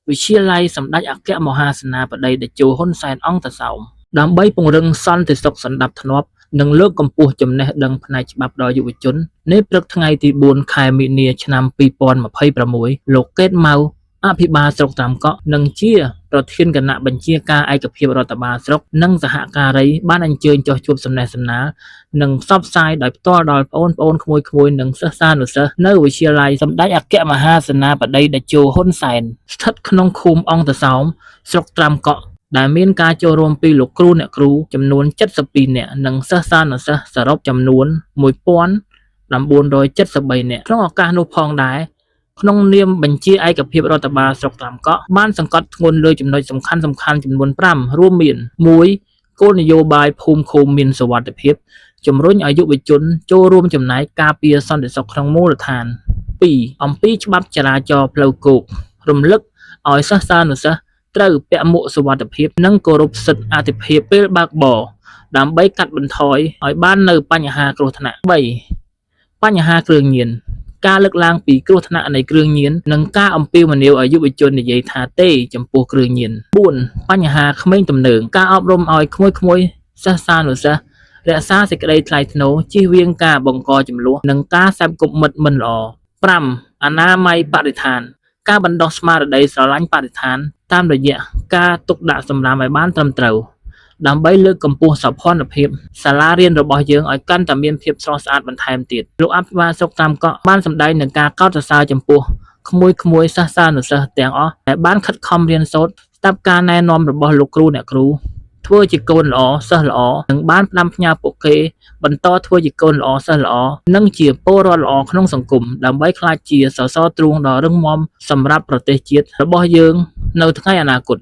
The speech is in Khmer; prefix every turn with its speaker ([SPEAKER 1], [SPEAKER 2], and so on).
[SPEAKER 1] វិទ្យាល័យសម្ដេចអគ្គមហាសេនាបតីតេជោហ៊ុនសែនអង្គតសោមដើម្បីពង្រឹងសន្តិសុខសណ្ដាប់ធ្នាប់និងលើកកម្ពស់ចំណេះដឹងផ្នែកច្បាប់ដល់យុវជននៅព្រឹកថ្ងៃទី4ខែមីនាឆ្នាំ2026លោកកេតម៉ៅអភិបាលស្រុកត្រាំកក់និងជាប្រធានគណៈបញ្ជាការឯកភាពរដ្ឋបាលស្រុកនិងសហការីបានអញ្ជើញចុះជួបសំណេះសំណាលនិងផ្សព្វផ្សាយដោយផ្ទាល់ដល់បងប្អូនក្មួយៗនិងសិស្សានុសិស្សនៅវិទ្យាល័យសម្ដេចអគ្គមហាសេនាបតីតេជោហ៊ុនសែនស្ថិតក្នុងឃុំអង្គតសោមស្រុកត្រាំកក់ដែលមានការចូលរួមពីលោកគ្រូអ្នកគ្រូចំនួន72នាក់និងសិស្សានុសិស្សសរុបចំនួន1973នាក់ក្នុងឱកាសនោះផងដែរក្នុងនាមបញ្ជាឯកភាពរដ្ឋបាលស្រុកត្រាំកក់បានសង្កត់ធ្ងន់លើចំណុចសំខាន់ៗចំនួន5រួមមាន1គោលនយោបាយភូមិឃុំមានសុវត្ថិភាពជំរុញឲ្យយុវជនចូលរួមចំណែកការពារសន្តិសុខក្នុងមូលដ្ឋាន2អំពីច្បាប់ចរាចរណ៍ផ្លូវគោករំលឹកឲ្យសិស្សានុសិស្សត្រូវពាក់មួកសុវត្ថិភាពនិងគោរពសិទ្ធិអាទិភាពពេលបើកបរដើម្បីកាត់បន្ថយឲ្យបាននូវបញ្ហាគ្រោះថ្នាក់3បញ្ហាគ្រឿងញៀនការលើកឡើងពីគ្រោះថ្នាក់នៃគ្រឿងញៀននិងការអំពាវនាវឲ្យយុវជននិយាយថាទេចំពោះគ្រឿងញៀន4បញ្ហាក្មេងទំនើងការអប់រំឲ្យក្មួយៗសិស្សានុសិស្សរក្សាសេចក្តីថ្លៃថ្នូរជៀសវាងការបង្កចំនួននិងការសេពគប់មិត្តមិនល្អ5អនាម័យបរិស្ថានការបណ្ដុះស្មារតីស្រឡាញ់បរិស្ថានតាមរយៈការទុកដាក់សំរាមឲ្យបានត្រឹមត្រូវដើម្បីលើកកម្ពស់សោភ័ណភាពសាលារៀនរបស់យើងឲ្យកាន់តែមានភាពស្រស់ស្អាតបន្ថែមទៀតលោកអភិបាលស្រុកត្រាំកក់បានសម្ដែងនឹងការកោតសរសើរចំពោះក្មួយៗសិស្សានុសិស្សទាំងអស់ដែលបានខិតខំរៀនសូត្រស្ដាប់ការណែនាំរបស់លោកគ្រូអ្នកគ្រូធ្វើជាកូនល្អសិស្សល្អនិងបានផ្ដាំផ្ញើពួកគេបន្តធ្វើជាកូនល្អសិស្សល្អនិងជាពលរដ្ឋល្អក្នុងសង្គមដើម្បីក្លាយជាសសរទ្រូងដ៏រឹងមាំសម្រាប់ប្រទេសជាតិរបស់យើងនៅថ្ងៃអនាគត